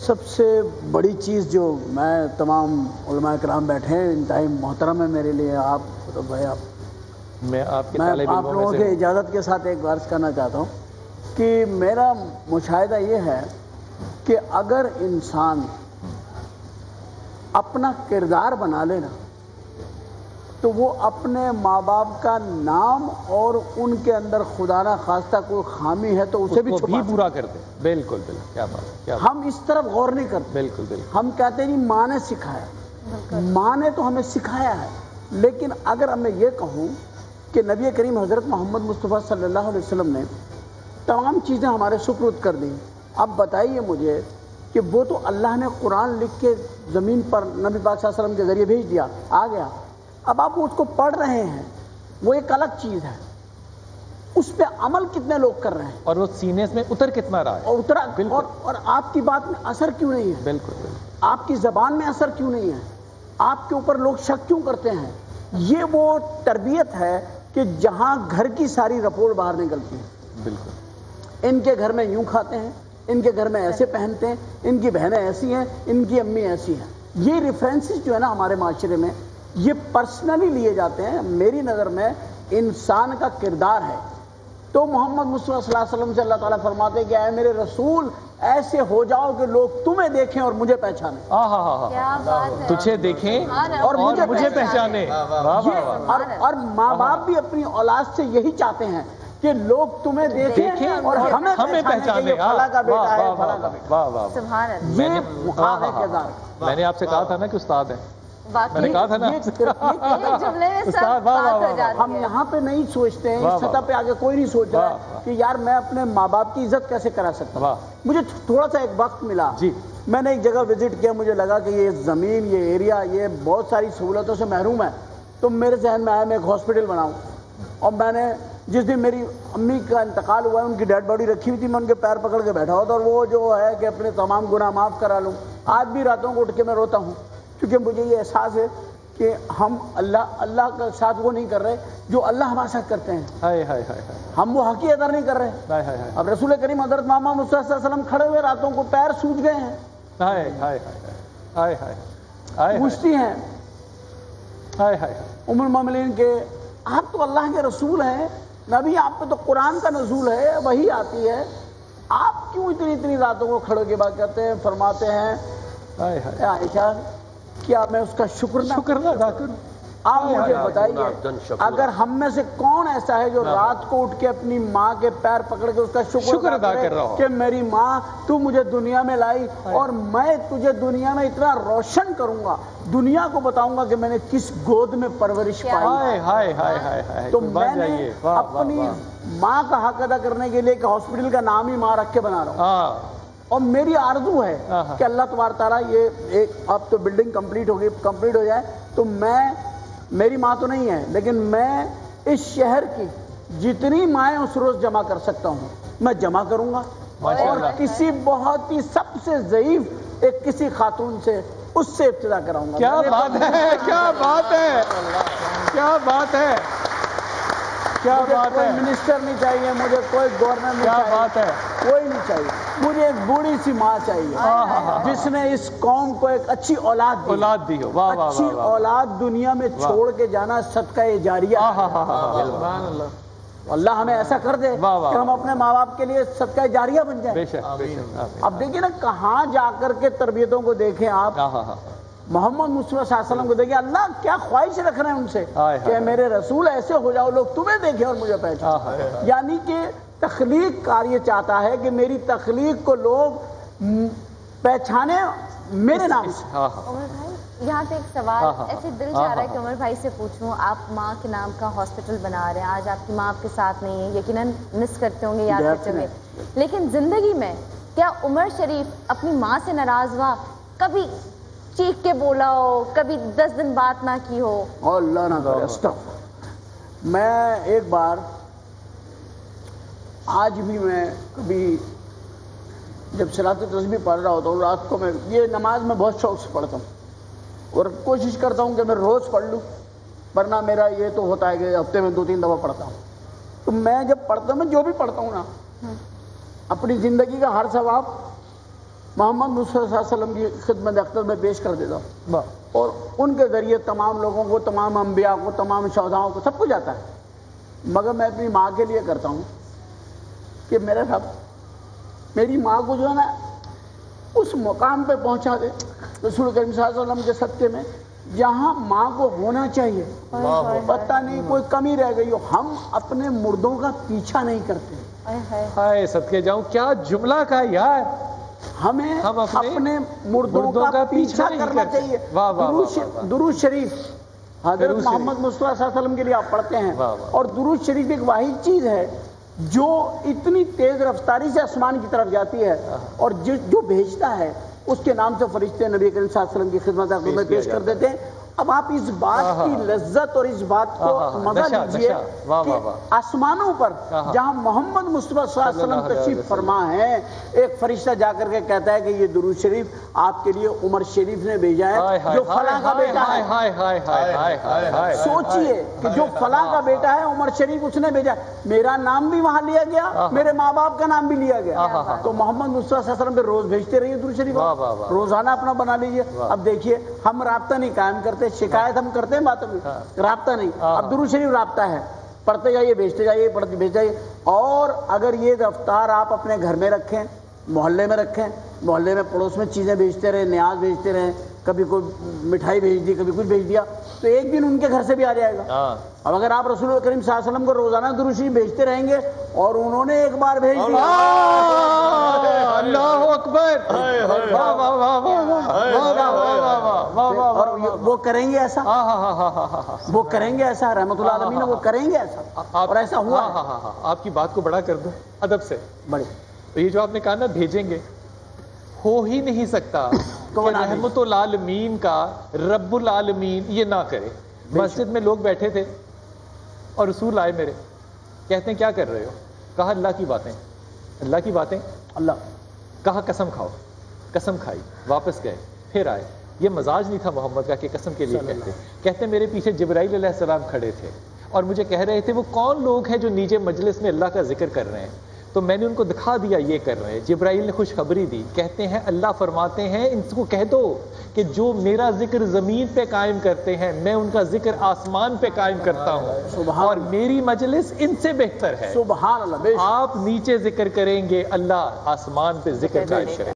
سب سے بڑی چیز جو میں تمام علماء کرام بیٹھے ہیں انتہائی محترم ہے میرے لیے، آپ تو بھائی میں آپ لوگوں کی اجازت کے ساتھ ایک عرض کرنا چاہتا ہوں کہ میرا مشاہدہ یہ ہے کہ اگر انسان اپنا کردار بنا لے نا تو وہ اپنے ماں باپ کا نام اور ان کے اندر خدا نہ خواستہ کوئی خامی ہے تو اسے بھی پورا کرتے. بالکل بالکل، کیا بات. ہم اس طرف غور نہیں کرتے. بالکل بالکل. ہم کہتے ہیں جی ماں نے سکھایا، ماں نے تو ہمیں سکھایا ہے، لیکن اگر میں یہ کہوں کہ نبی کریم حضرت محمد مصطفیٰ صلی اللہ علیہ وسلم نے تمام چیزیں ہمارے سپرد کر دیں، اب بتائیے مجھے کہ وہ تو اللہ نے قرآن لکھ کے زمین پر نبی پاک صلی اللہ علیہ وسلم کے ذریعے بھیج دیا، آ گیا. اب آپ اس کو پڑھ رہے ہیں، وہ ایک الگ چیز ہے، اس پہ عمل کتنے لوگ کر رہے ہیں اور وہ سینے میں اتر کتنا رہا ہے، اترا اور آپ کی بات میں اثر کیوں نہیں ہے؟ بالکل بالکل. آپ کی زبان میں اثر کیوں نہیں ہے؟ آپ کے اوپر لوگ شک کیوں کرتے ہیں؟ یہ وہ تربیت ہے کہ جہاں گھر کی ساری رپورٹ باہر نکلتی ہے. بالکل. ان کے گھر میں یوں کھاتے ہیں، ان کے گھر میں ایسے پہنتے ہیں، ان کی بہنیں ایسی ہیں، ان کی امی ایسی ہیں. یہ ریفرنسز جو ہے نا ہمارے معاشرے میں یہ پرسنلی لیے جاتے ہیں. میری نظر میں انسان کا کردار ہے تو محمد مصطفیٰ صلی اللہ علیہ وسلم سے اللہ تعالیٰ فرماتے ہیں کہ اے میرے رسول ایسے ہو جاؤ کہ لوگ تمہیں دیکھیں اور مجھے پہچانیں. تجھے دیکھیں اور مجھے پہچانیں. اور ماں باپ بھی اپنی اولاد سے یہی چاہتے ہیں کہ لوگ تمہیں دیکھیں اور ہمیں پہچانیں کہ یہ فلاں کا بیٹا ہے، فلاں کا بیٹا. سبحان اللہ. یہ مقام ہے کردار. میں نے آپ سے کہا تھا نا کہ استاد ہیں، میں نے کہا تھا نا ہم یہاں پہ نہیں سوچتے ہیں، اس سطح پہ آگے کوئی نہیں سوچ رہا ہے کہ یار میں اپنے ماں باپ کی عزت کیسے کرا سکتا ہوں. مجھے تھوڑا سا ایک وقت ملا، میں نے ایک جگہ وزٹ کیا، مجھے لگا کہ یہ زمین، یہ ایریا، یہ بہت ساری سہولتوں سے محروم ہے. تو میرے ذہن میں آیا میں ایک ہاسپٹل بناؤں، اور میں نے جس دن میری امی کا انتقال ہوا ہے ان کی ڈیڈ باڈی رکھی ہوئی تھی، میں ان کے پیر پکڑ کے بیٹھا ہوا تھا اور وہ جو ہے کہ اپنے تمام گناہ معاف کرا لوں. آج بھی راتوں کو اٹھ کے میں روتا ہوں کیونکہ مجھے یہ احساس ہے کہ ہم اللہ کے ساتھ وہ نہیں کر رہے جو اللہ ہمارے ساتھ کرتے ہیں. ہم وہ حق ادا نہیں کر رہے. اب رسول کریم حضرت محمد مصطفیٰ صلی اللہ علیہ وسلم کھڑے ہوئے راتوں کو پیر سوج گئے ہیں، پوچھتی ہیں ام المومنین کہ آپ تو اللہ کے رسول ہیں، نبی، آپ پہ تو قرآن کا نزول ہے، وحی آتی ہے، آپ کیوں اتنی راتوں کو کھڑے کے بعد کہتے ہیں؟ فرماتے ہیں اے عائشہ کیا میں اس کا شکر نہ ادا کروں؟ آپ مجھے بتائیے اگر ہم میں سے کون ایسا ہے جو رات کو اٹھ کے اپنی ماں کے پیر پکڑ کے اس کا شکر ادا کر رہا ہو کہ میری ماں تو مجھے دنیا میں لائی اور میں تجھے دنیا میں اتنا روشن کروں گا، دنیا کو بتاؤں گا کہ میں نے کس گود میں پرورش پائی. تو میں نے اپنی ماں کا حق ادا کرنے کے لیے کہ ہاسپٹل کا نام ہی ماں رکھ کے بنا رہا ہوں. اور میری آرزو ہے کہ اللہ تبارک تعالیٰ یہ ایک اب تو بلڈنگ کمپلیٹ ہو جائے تو میری ماں تو نہیں ہے لیکن میں اس شہر کی جتنی مائیں اس روز جمع کر سکتا ہوں میں جمع کروں گا اور کسی بہت ہی سب سے ضعیف ایک کسی خاتون سے اس سے ابتدا کراؤں گا. کیا بات ہے، کیا بات ہے، کیا بات ہے، کیا بات ہے. کوئی منسٹر نہیں چاہیے مجھے، کوئی گورنر نہیں چاہیے، بات ہے، کوئی نہیں چاہیے. مجھے ایک بوڑھی سی ماں چاہیے جس نے اس قوم کو ایک اچھی اولاد دی ہو. اچھی اولاد دنیا میں چھوڑ کے جانا صدقہ جاریہ. اللہ ہمیں ایسا کر دے کہ ہم اپنے ماں باپ کے لیے صدقہ جاریہ بن جائیں. اب دیکھیں نا کہاں جا کر کے تربیتوں کو دیکھیں آپ. محمد مصطفیٰ صلی اللہ علیہ وسلم کو دیکھیں، اللہ کیا خواہش رکھ رہے ہیں ان سے کہ میرے رسول ایسے ہو جاؤ لوگ تمہیں دیکھیں اور مجھے پہچانیں. یعنی کہ تخلیق کار یہ چاہتا ہے کہ میری تخلیق کو لوگ پہچانے میرے نام سے. عمر بھائی یہاں پہ ایک سوال ایسے دل چاہ رہا ہے کہ عمر بھائی سے پوچھوں. آپ ماں کے نام کا ہاسپٹل بنا رہے ہیں، آج آپ کی ماں آپ کے ساتھ نہیں ہے، یقیناً مس کرتے ہوں گے، یاد کرتے ہوں گے، لیکن زندگی میں کیا عمر شریف اپنی ماں سے ناراض ہوا؟ کبھی چیخ کے بولا ہو، کبھی 10 دن بات نہ کی ہو؟ اللہ نہ کرے. استغفر. میں ایک بار آج بھی میں کبھی جب صلاۃ تسبیح پڑھ رہا ہوتا ہوں رات کو، میں یہ نماز میں بہت شوق سے پڑھتا ہوں اور کوشش کرتا ہوں کہ میں روز پڑھ لوں، ورنہ میرا یہ تو ہوتا ہے کہ ہفتے میں 2-3 دفعہ پڑھتا ہوں. تو میں جب پڑھتا ہوں، میں جو بھی پڑھتا ہوں نا، اپنی زندگی کا ہر ثواب محمد مصطفیٰ صلی اللہ علیہ وسلم کی خدمت اقدس میں پیش کر دیتا ہوں، واہ اور ان کے ذریعے تمام لوگوں کو، تمام انبیاء کو، تمام شہداؤں کو، سب کو جاتا ہے، مگر میں اپنی ماں کے لیے کرتا ہوں کہ میرے رب میری ماں کو جو ہے نا اس مقام پہ پہنچا دے رسول کریم صلی اللہ علیہ وسلم کے صدقے میں جہاں ماں کو ہونا چاہیے۔ پتہ نہیں کوئی کمی رہ گئی ہو، ہم اپنے مردوں کا پیچھا نہیں کرتے۔ ہائے صدقے جاؤں، کیا جملہ کا یار، ہمیں ہم اپنے مردوں کا پیچھا نہیں کرنا کرتے۔ چاہیے۔ واہ واہ واہ، درود شریف حضرت درود شریف۔ محمد مصطفیٰ صلی اللہ علیہ وسلم کے لیے آپ پڑھتے ہیں، واہ واہ۔ اور درود شریف ایک واحد چیز ہے جو اتنی تیز رفتاری سے آسمان کی طرف جاتی ہے، اور جو بھیجتا ہے اس کے نام سے فرشتے نبی کریم صلی اللہ علیہ وسلم کی خدمت اقدس میں پیش کر دیتے ہیں۔ اب آپ اس بات کی لذت اور اس بات کو مزہ لیجئے کہ آسمانوں پر جہاں محمد مصطفیٰ صلی اللہ علیہ وسلم تشریف فرما ہے، ایک فرشتہ جا کر کے کہتا ہے کہ یہ درود شریف آپ کے لیے عمر شریف نے بھیجا ہے جو فلاں کا بیٹا ہے۔ سوچئے کہ جو فلاں کا بیٹا ہے عمر شریف اس نے بھیجا، میرا نام بھی وہاں لیا گیا، میرے ماں باپ کا نام بھی لیا گیا، تو محمد مصطفیٰ صلی اللہ علیہ وسلم پہ روز بھیجتے رہیے درود شریف، روزانہ اپنا بنا لیجئے۔ اب دیکھیے ہم رابطہ نہیں قائم کرتے، شکایت ہم کرتے ہیں باتوں میں، رابطہ نہیں۔ اب درود شریف رابطہ ہے، پڑھتے جائیے، بھیجتے جائیے، پڑھتے بھیجتے جائیے۔ اور اگر یہ رفتار آپ اپنے گھر میں رکھیں، محلے میں رکھیں، محلے میں پڑوس میں چیزیں بھیجتے رہیں، نیاز بھیجتے رہیں، کبھی کوئی مٹھائی بھیج دی، کبھی کچھ بھیج دیا، تو ایک دن ان کے گھر سے بھی آ جائے گا۔ اب اگر آپ رسول کریم صلی اللہ علیہ وسلم کو روزانہ درود شریف بھیجتے رہیں گے اور انہوں نے ایک بار بھیج دیا، اللہ اکبر، واہ واہ واہ واہ، اور وہ کریں گے ایسا، وہ کریں گے ایسا، رحمت اللہ عالمین وہ کریں گے ایسا، اور ایسا ہوا ہے۔ آپ کی بات کو بڑا کر دوں ادب سے، بڑے یہ جو آپ نے کہا نا بھیجیں گے، ہو ہی نہیں سکتا کہ رحمت العالمین کا رب العالمین یہ نہ کرے۔ مسجد میں لوگ بیٹھے تھے اور رسول آئے میرے، کہتے ہیں کیا کر رہے ہو؟ کہا اللہ کی باتیں، اللہ کی باتیں، اللہ، کہا قسم کھاؤ، قسم کھائی، واپس گئے، پھر آئے۔ یہ مزاج نہیں تھا محمد کا کہ قسم کے لیے کہتے میرے پیچھے جبرائیل علیہ السلام کھڑے تھے اور مجھے کہہ رہے تھے وہ کون لوگ ہیں جو نیچے مجلس میں اللہ کا ذکر کر رہے ہیں، تو میں نے ان کو دکھا دیا یہ کر رہے ہیں۔ جبرائیل نے خوشخبری دی، کہتے ہیں اللہ فرماتے ہیں ان کو کہہ دو کہ جو میرا ذکر زمین پہ قائم کرتے ہیں میں ان کا ذکر آسمان پہ قائم کرتا ہوں، اور میری مجلس ان سے بہتر ہے۔ سبحان اللہ، آپ نیچے ذکر کریں گے، اللہ آسمان پہ ذکر قائم کرے۔